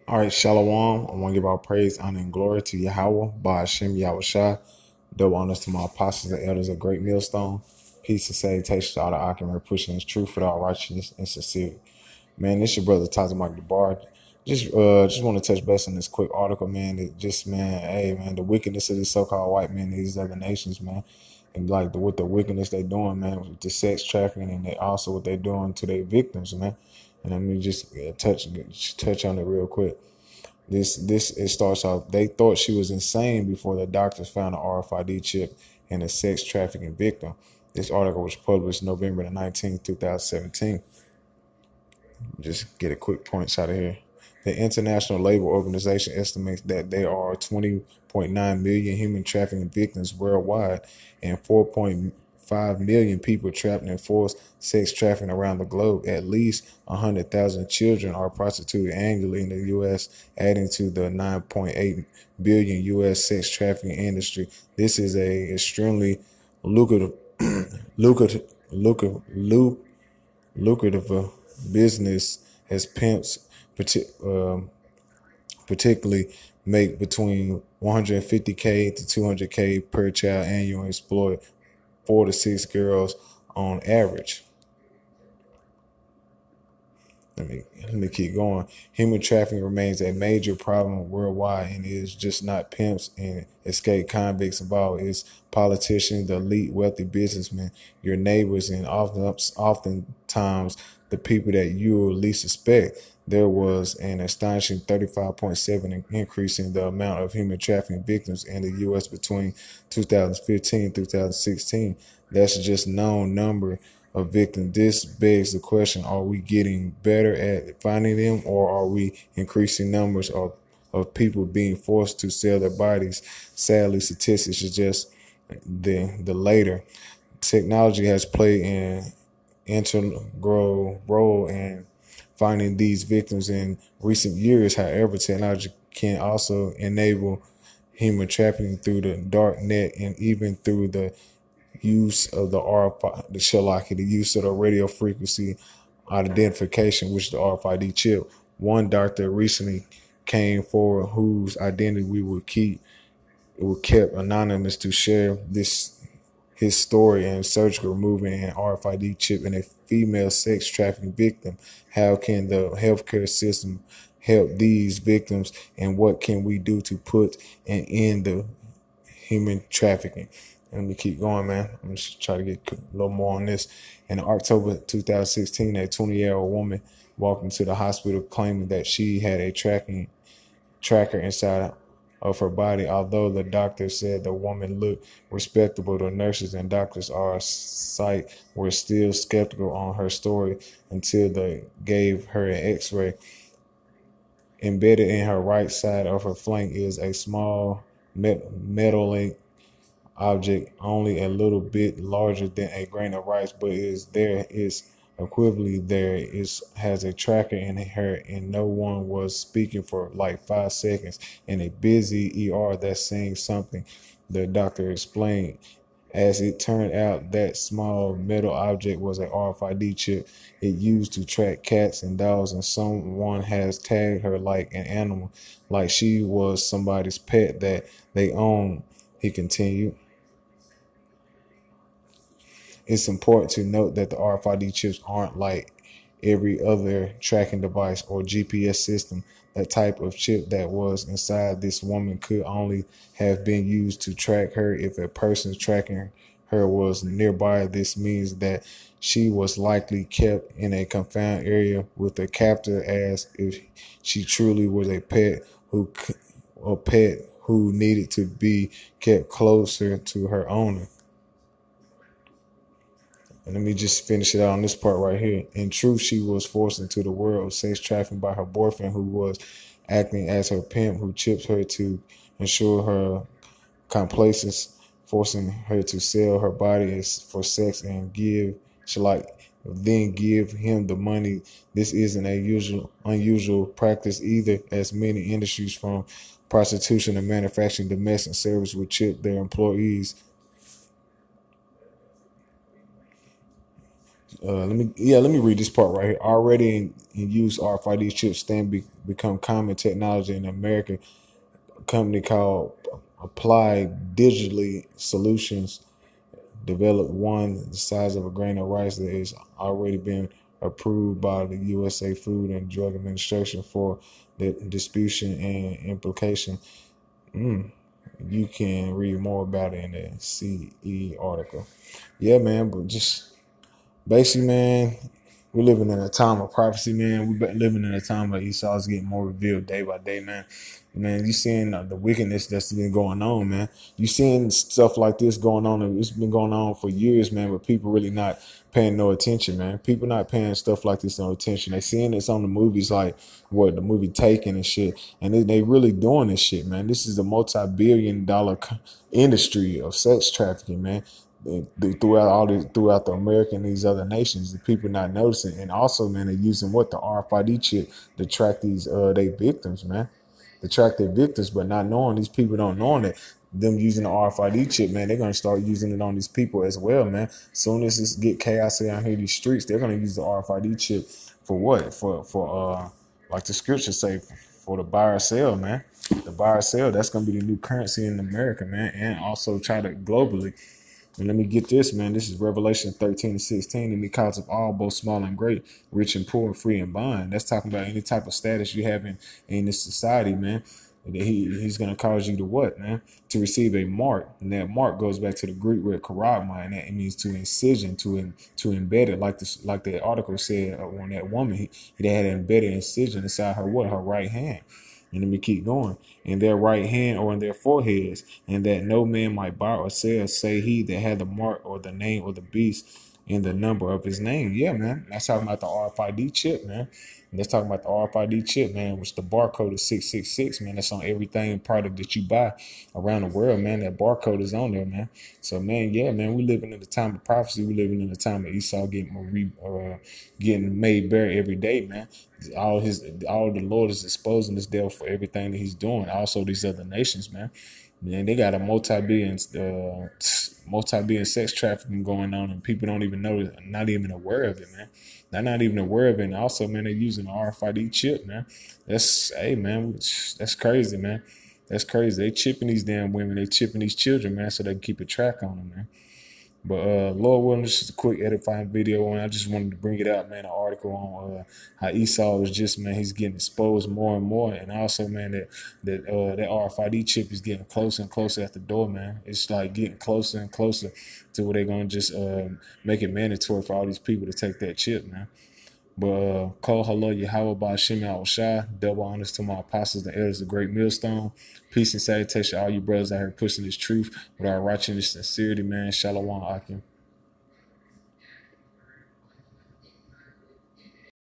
All right, Shalom. I want to give our praise, honor, and glory to Yahweh, by Hashem Yahushua. Double honors to my apostles and elders of Great Millstone. Peace and salutation to all the Akim pushing his truth with all righteousness and sincerity. Man, this your brother Tazimak DeBar. Just want to touch base on this quick article, man. Hey, man, the wickedness of these so-called white men in these other nations, man, and like with the wickedness they doing, man, with the sex trafficking, and they also what they doing to their victims, man. And let me just touch on it real quick. This it starts off. They thought she was insane before the doctors found an RFID chip in a sex trafficking victim. This article was published November the 19th, 2017. Just get a quick points out of here. The International Labor Organization estimates that there are 20.9 million human trafficking victims worldwide and 4.5 million people trapped in forced sex trafficking around the globe. At least 100,000 children are prostituted annually in the U.S., adding to the 9.8 billion U.S. sex trafficking industry. This is a extremely lucrative, lucrative business as pimps particularly make between 150K to 200K per child annual and exploit 4 to 6 girls on average. Let me keep going. Human trafficking remains a major problem worldwide, and it is just not pimps and escaped convicts involved. It's politicians, the elite, wealthy businessmen, your neighbors, and oftentimes the people that you will least suspect. There was an astonishing 35.7 increase in the amount of human trafficking victims in the U.S. between 2015 and 2016. That's just known number of victims. This begs the question, are we getting better at finding them, or are we increasing numbers of people being forced to sell their bodies? Sadly, statistics suggest the later. Technology has played an integral role in finding these victims in recent years. However, technology can also enable human trafficking through the dark net and even through the use of the use of the radio frequency identification, which the RFID chip. One doctor recently came forward whose identity we will kept anonymous to share his story and surgical removing an RFID chip in a female sex trafficking victim. How can the healthcare system help these victims, and what can we do to put an end to human trafficking? Let me keep going, man. I'm just try to get a little more on this. In October 2016, a 20-year-old woman walked into the hospital claiming that she had a tracker inside of her body. Although the doctor said the woman looked respectable, the nurses and doctors on site were still skeptical on her story until they gave her an x-ray. Embedded in her right side of her flank is a small metal-like object only a little bit larger than a grain of rice, but is equivalently there. It has a tracker in her, and no one was speaking for like 5 seconds in a busy ER. That's saying something, the doctor explained. As it turned out, that small metal object was a RFID chip it used to track cats and dogs, and someone has tagged her like an animal, like she was somebody's pet that they own, he continued. It's important to note that the RFID chips aren't like every other tracking device or GPS system. That type of chip that was inside this woman could only have been used to track her if a person tracking her was nearby. This means that she was likely kept in a confined area with a captor, as if she truly was a pet who needed to be kept closer to her owner. And let me just finish it out on this part right here. In truth, she was forced into the world of sex trafficking by her boyfriend, who was acting as her pimp, who chipped her to ensure her complaisance, forcing her to sell her body for sex and then give him the money. This isn't a unusual practice either, as many industries from prostitution and manufacturing domestic service would chip their employees. Let me read this part right here. Already in use, RFID chips become common technology in America. A company called Applied Digitally Solutions developed one the size of a grain of rice that is already been approved by the USA Food and Drug Administration for the distribution and implication. Mm, you can read more about it in the CE article. Yeah, man, but just basically, man, we're living in a time of prophecy, man. We've been living in a time where Esau's getting more revealed day by day, man. Man, you seeing the wickedness that's been going on, man. You seeing stuff like this going on, and it's been going on for years, man. But people really not paying no attention, man. People not paying stuff like this no attention. They seeing this on the movies, like what the movie Taken and shit, and they really doing this shit, man. This is a multi-billion-dollar industry of sex trafficking, man, throughout the America and these other nations, the people not noticing, and also, man, they're using what the RFID chip to track these they victims, man, to track their victims, but not knowing these people don't knowing it. Them using the RFID chip, man, they're gonna start using it on these people as well, man. Soon as this get chaos down here in these streets, they're gonna use the RFID chip for what? For like the scriptures say, for the buy or sell, man. The buy or sell, that's gonna be the new currency in America, man, and also try to globally. And let me get this, man. This is Revelation 13 and 16. And he calls of all, both small and great, rich and poor, free and bond. That's talking about any type of status you have in this society, man. He's going to cause you to what, man? To receive a mark. And that mark goes back to the Greek word karagma, and that it means to incision, to embed it, like the article said on that woman. He had an embedded incision inside her what? Her right hand. And let me keep going. In their right hand or in their foreheads, and that no man might buy or sell, say he that had the mark or the name or the beast in the number of his name. Yeah, man. That's talking about the RFID chip, man. And that's talking about the RFID chip, man, which the barcode is 666, man. That's on everything product that you buy around the world, man. That barcode is on there, man. So, man, yeah, man, we living in the time of prophecy. We living in the time of Esau getting made bare every day, man. All the Lord is exposing this devil for everything that he's doing. Also, these other nations, man. Man, they got a multi-billion sex trafficking going on, and people don't even know, not even aware of it, man. They're not even aware of it. And also, man, they're using the RFID chip, man. Hey, man, that's crazy, man. That's crazy. They chipping these damn women. They chipping these children, man, so they can keep a track on them, man. But Lord willing, this is a quick edifying video, and I just wanted to bring it out, man. An article on how Esau is just, man, he's getting exposed more and more, and also, man, that RFID chip is getting closer and closer at the door, man. It's like getting closer and closer to where they're gonna just make it mandatory for all these people to take that chip, man. But call hello Yahweh by Hashem Shai. Double honors to my apostles and elders of Great Millstone. Peace and salutation to all you brothers out here pushing this truth with our righteousness and sincerity, man. Shalom Akim.